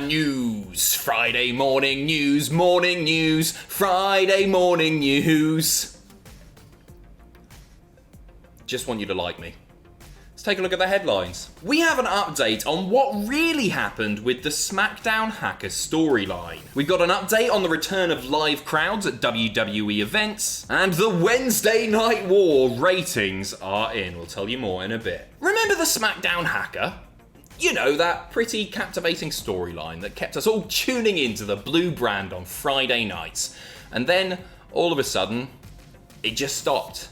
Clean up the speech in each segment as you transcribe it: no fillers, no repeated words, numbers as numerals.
News. Friday morning news. Friday morning news. Just want you to like me. Let's take a look at the headlines. We have an update on what really happened with the SmackDown Hacker storyline. We've got an update on the return of live crowds at WWE events, and the Wednesday Night War ratings are in. We'll tell you more in a bit. Remember the SmackDown Hacker? You know, that pretty captivating storyline that kept us all tuning into the blue brand on Friday nights. And then, all of a sudden, it just stopped.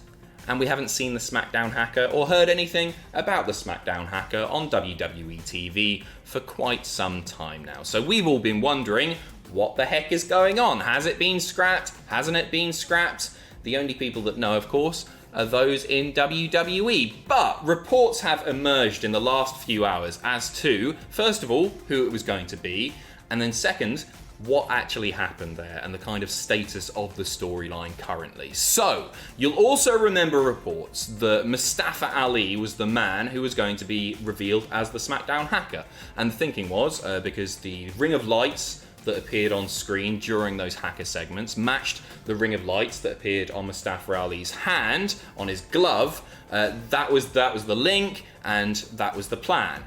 And we haven't seen the SmackDown Hacker or heard anything about the SmackDown Hacker on WWE TV for quite some time now. So we've all been wondering, what the heck is going on? Has it been scrapped? Hasn't it been scrapped? The only people that know, of course, are those in WWE. But reports have emerged in the last few hours as to, first of all, who it was going to be, and then second, what actually happened there and the kind of status of the storyline currently. So, you'll also remember reports that Mustafa Ali was the man who was going to be revealed as the SmackDown Hacker. And the thinking was, because the ring of lights that appeared on screen during those hacker segments matched the ring of lights that appeared on Mustafa Ali's hand, on his glove, that was the link and that was the plan.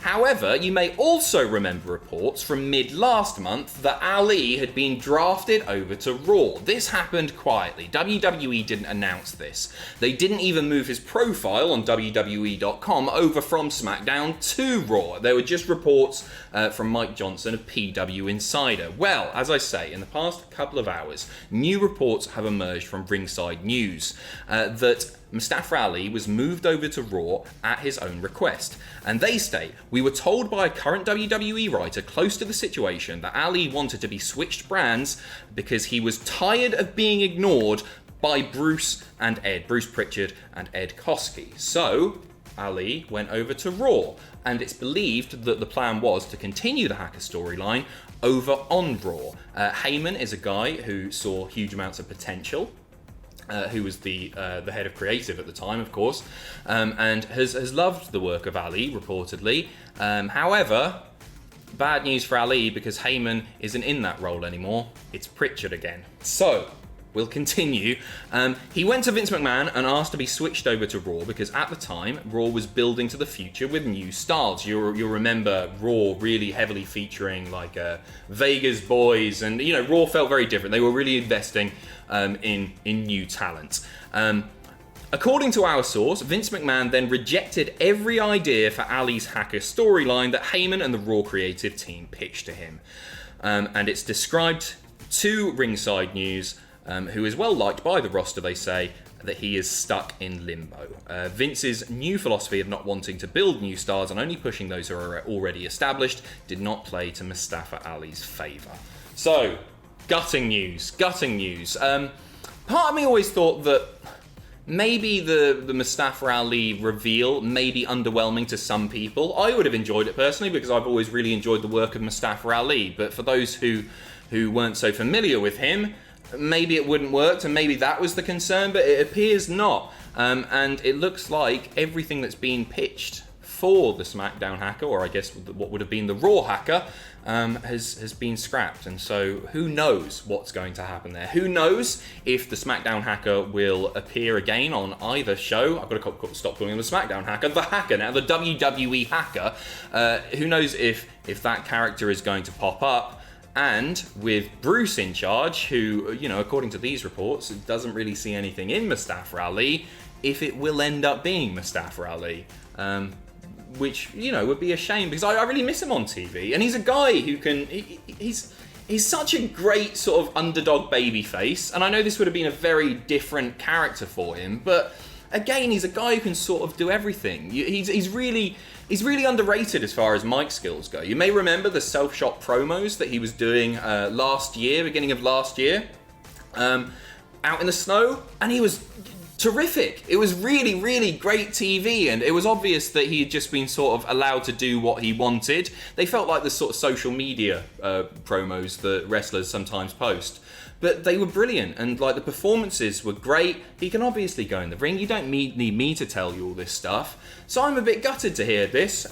However, you may also remember reports from mid-last month that Ali had been drafted over to Raw. This happened quietly. WWE didn't announce this. They didn't even move his profile on WWE.com over from SmackDown to Raw. There were just reports from Mike Johnson of PW Insider. Well, as I say, in the past couple of hours, new reports have emerged from Ringside News that Mustafa Ali was moved over to Raw at his own request. And they state, we were told by a current WWE writer close to the situation that Ali wanted to be switched brands because he was tired of being ignored by Bruce Pritchard and Ed Koskey. So, Ali went over to Raw, and it's believed that the plan was to continue the Hacker storyline over on Raw. Heyman is a guy who saw huge amounts of potential, who was the head of creative at the time, of course, and has loved the work of Ali, reportedly. However, bad news for Ali, because Heyman isn't in that role anymore. It's Pritchard again. So, we'll continue. He went to Vince McMahon and asked to be switched over to Raw because at the time, Raw was building to the future with new stars. You'll remember Raw really heavily featuring like Vegas boys, and Raw felt very different. They were really investing in new talent. According to our source, Vince McMahon then rejected every idea for Ali's Hacker storyline that Heyman and the Raw creative team pitched to him. And it's described to Ringside News, who is well liked by the roster, they say, that he is stuck in limbo. Vince's new philosophy of not wanting to build new stars and only pushing those who are already established did not play to Mustafa Ali's favour. So, gutting news. Part of me always thought that maybe the Mustafa Ali reveal may be underwhelming to some people. I would have enjoyed it personally because I've always really enjoyed the work of Mustafa Ali, but for those who weren't so familiar with him, maybe it wouldn't work, and maybe that was the concern, but it appears not. And it looks like everything that's been pitched for the SmackDown Hacker, or I guess what would have been the Raw Hacker, has been scrapped. And so who knows what's going to happen there? Who knows if the SmackDown Hacker will appear again on either show? I've got to stop calling him the SmackDown Hacker. The Hacker now, the WWE Hacker. Who knows if that character is going to pop up? And with Bruce in charge, who, according to these reports, doesn't really see anything in Mustafa Ali, if it will end up being Mustafa Ali. Which, would be a shame, because I really miss him on TV. And he's a guy who can... He's such a great sort of underdog babyface. And I know this would have been a very different character for him, but again, he's a guy who can sort of do everything. He's really underrated as far as mic skills go. You may remember the self-shot promos that he was doing beginning of last year, out in the snow, and he was terrific. It was really, really great TV, and it was obvious that he had just been sort of allowed to do what he wanted. They felt like the sort of social media promos that wrestlers sometimes post. But they were brilliant, and like the performances were great. He can obviously go in the ring. You don't need me to tell you all this stuff. So I'm a bit gutted to hear this.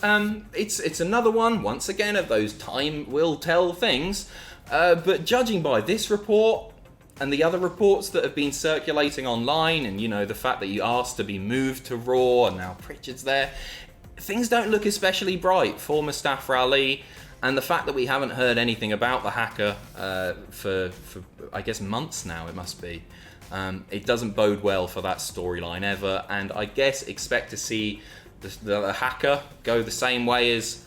It's another one, once again, of those time will tell things. But judging by this report and the other reports that have been circulating online, and the fact that he asked to be moved to Raw, and now Pritchard's there, things don't look especially bright for Mustafa Ali. And the fact that we haven't heard anything about the Hacker for I guess months now, it must be, it doesn't bode well for that storyline ever. And I guess expect to see the Hacker go the same way as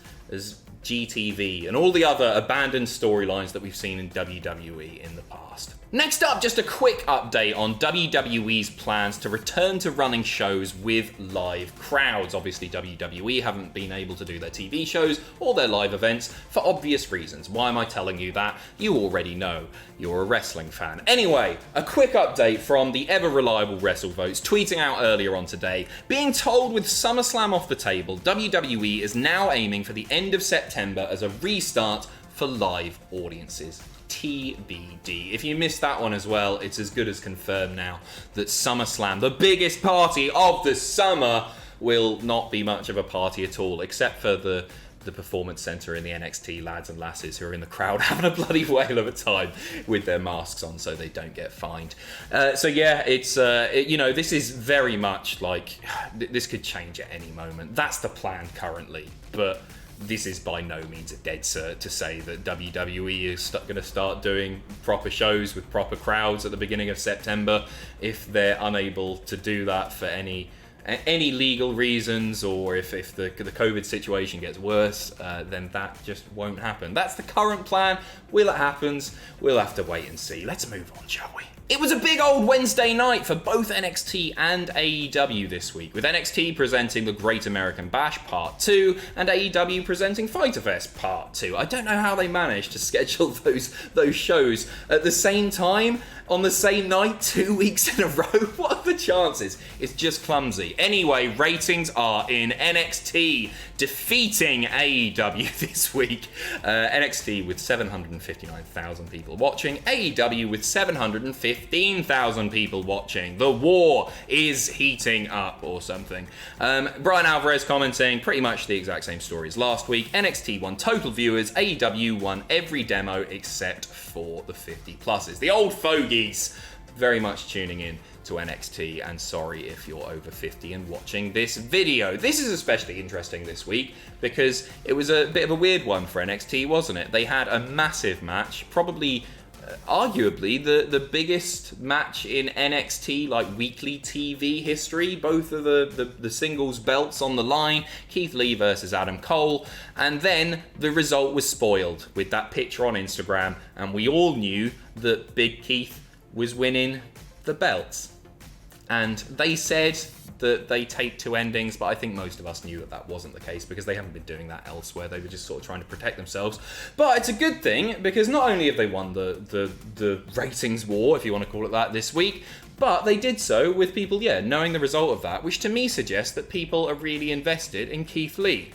GTV and all the other abandoned storylines that we've seen in WWE in the past. Next up, just a quick update on WWE's plans to return to running shows with live crowds. Obviously, WWE haven't been able to do their TV shows or their live events for obvious reasons. Why am I telling you that? You already know. You're a wrestling fan. Anyway, a quick update from the ever-reliable WrestleVotes, tweeting out earlier on today. Being told with SummerSlam off the table, WWE is now aiming for the end of September as a restart for live audiences. TBD. If you missed that one as well, it's as good as confirmed now that SummerSlam, the biggest party of the summer, will not be much of a party at all, except for the Performance Center and the NXT lads and lasses who are in the crowd having a bloody whale of a time with their masks on so they don't get fined. So yeah, it's this is very much like this could change at any moment. That's the plan currently, but this is by no means a dead cert to say that WWE is going to start doing proper shows with proper crowds at the beginning of September. If they're unable to do that for any legal reasons, or if the COVID situation gets worse, then that just won't happen. That's the current plan. Will it happen? We'll have to wait and see. Let's move on, shall we? It was a big old Wednesday night for both NXT and AEW this week, with NXT presenting the Great American Bash Part 2 and AEW presenting Fyter Fest Part 2. I don't know how they managed to schedule those shows at the same time, on the same night, 2 weeks in a row. What are the chances? It's just clumsy. Anyway, ratings are in. NXT defeating AEW this week. NXT with 759,000 people watching. AEW with 715,000 people watching. The war is heating up or something. Brian Alvarez commenting pretty much the exact same story as last week. NXT won total viewers. AEW won every demo except for the 50 pluses. The old fogies very much tuning in to NXT, and sorry if you're over 50 and watching this video. This is especially interesting this week because it was a bit of a weird one for NXT, wasn't it? They had a massive match, probably arguably the biggest match in NXT like weekly TV history. Both of the singles belts on the line, Keith Lee versus Adam Cole, and then the result was spoiled with that picture on Instagram, and we all knew that Big Keith was winning the belts. And they said that they taped two endings, but I think most of us knew that wasn't the case because they haven't been doing that elsewhere. They were just sort of trying to protect themselves. But it's a good thing because not only have they won the ratings war, if you want to call it that, this week, but they did so with people, knowing the result of that, which to me suggests that people are really invested in Keith Lee.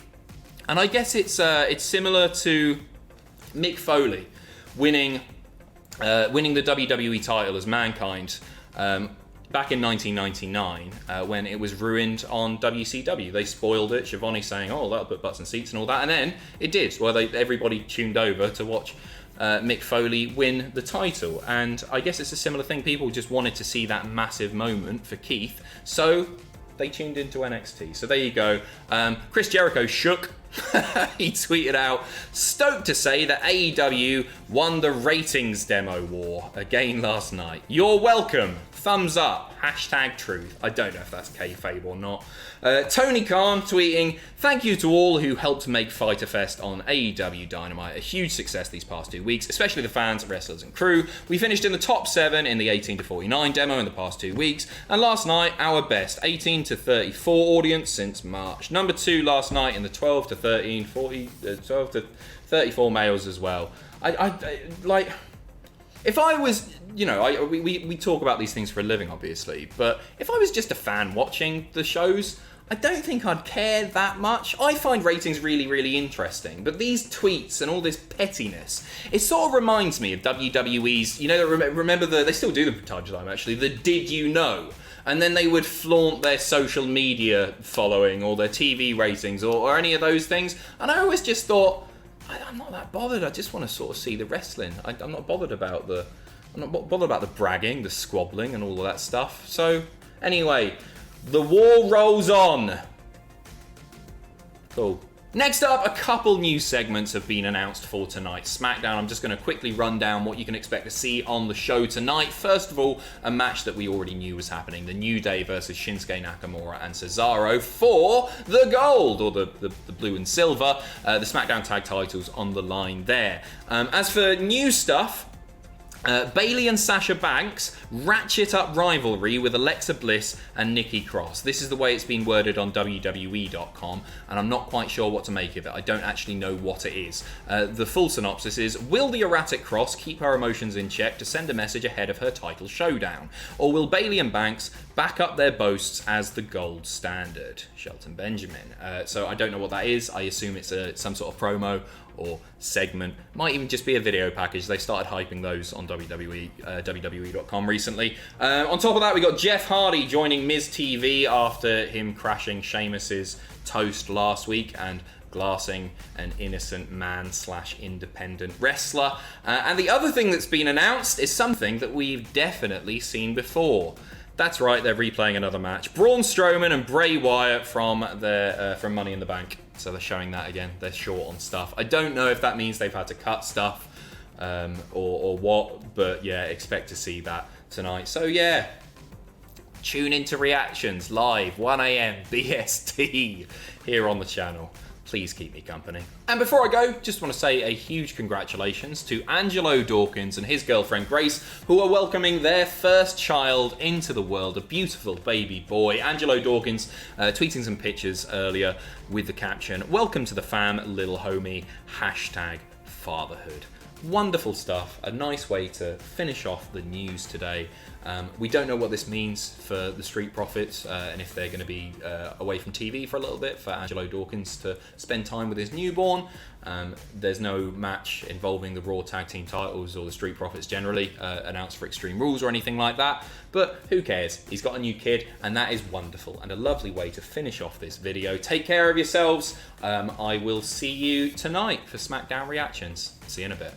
And I guess it's similar to Mick Foley winning the WWE title as Mankind back in 1999 when it was ruined on WCW. They spoiled it, Schiavone saying, oh, that'll put butts in seats and all that, and then it did. Well, everybody tuned over to watch Mick Foley win the title, and I guess it's a similar thing. People just wanted to see that massive moment for Keith, so they tuned into NXT. So there you go. Chris Jericho shook. He tweeted out, stoked to say that AEW won the ratings demo war again last night. You're welcome. Thumbs up. #truth. I don't know if that's kayfabe or not. Tony Khan tweeting, thank you to all who helped make Fyter Fest on AEW Dynamite a huge success these past 2 weeks, especially the fans, wrestlers and crew. We finished in the top 7 in the 18 to 49 demo in the past 2 weeks, and last night our best 18 to 34 audience since March. Number 2 last night in the 12 to 13, 12 to 34 males as well. I If I was, you know, we talk about these things for a living, obviously, but if I was just a fan watching the shows, I don't think I'd care that much. I find ratings really, really interesting, but these tweets and all this pettiness, it sort of reminds me of WWE's, you know, remember they still do the time actually, the Did You Know? And then they would flaunt their social media following or their TV ratings or any of those things. And I always just thought, I'm not that bothered. I just want to sort of see the wrestling. I'm not bothered about the bragging, the squabbling, and all of that stuff. So anyway, the war rolls on. Cool. Next up, a couple new segments have been announced for tonight's SmackDown. I'm just going to quickly run down what you can expect to see on the show tonight. First of all, a match that we already knew was happening. The New Day versus Shinsuke Nakamura and Cesaro for the gold, or the blue and silver. The SmackDown tag titles on the line there. As for new stuff, Bayley and Sasha Banks ratchet up rivalry with Alexa Bliss and Nikki Cross. This is the way it's been worded on WWE.com, and I'm not quite sure what to make of it. I don't actually know what it is. The full synopsis is, will the erratic Cross keep her emotions in check to send a message ahead of her title showdown? Or will Bayley and Banks back up their boasts as the gold standard? Shelton Benjamin. So I don't know what that is. I assume it's some sort of promo or segment. Might even just be a video package. They started hyping those on WWE.com recently. On top of that, we got Jeff Hardy joining Miz TV after him crashing Sheamus's toast last week and glassing an innocent man / independent wrestler. And the other thing that's been announced is something that we've definitely seen before. That's right, they're replaying another match. Braun Strowman and Bray Wyatt from Money in the Bank. So they're showing that again. They're short on stuff. I don't know if that means they've had to cut stuff or what, but yeah, expect to see that tonight. So yeah, tune into Reactions live, 1 a.m. BST here on the channel. Please keep me company. And before I go, just want to say a huge congratulations to Angelo Dawkins and his girlfriend Grace, who are welcoming their first child into the world, a beautiful baby boy. Angelo Dawkins tweeting some pictures earlier with the caption, "Welcome to the fam, little homie, #fatherhood." Wonderful stuff, a nice way to finish off the news today. We don't know what this means for the Street Profits and if they're going to be away from TV for a little bit for Angelo Dawkins to spend time with his newborn. There's no match involving the Raw Tag Team titles or the Street Profits generally announced for Extreme Rules or anything like that, but who cares? He's got a new kid, and that is wonderful and a lovely way to finish off this video. Take care of yourselves. I will see you tonight for SmackDown Reactions. See you in a bit.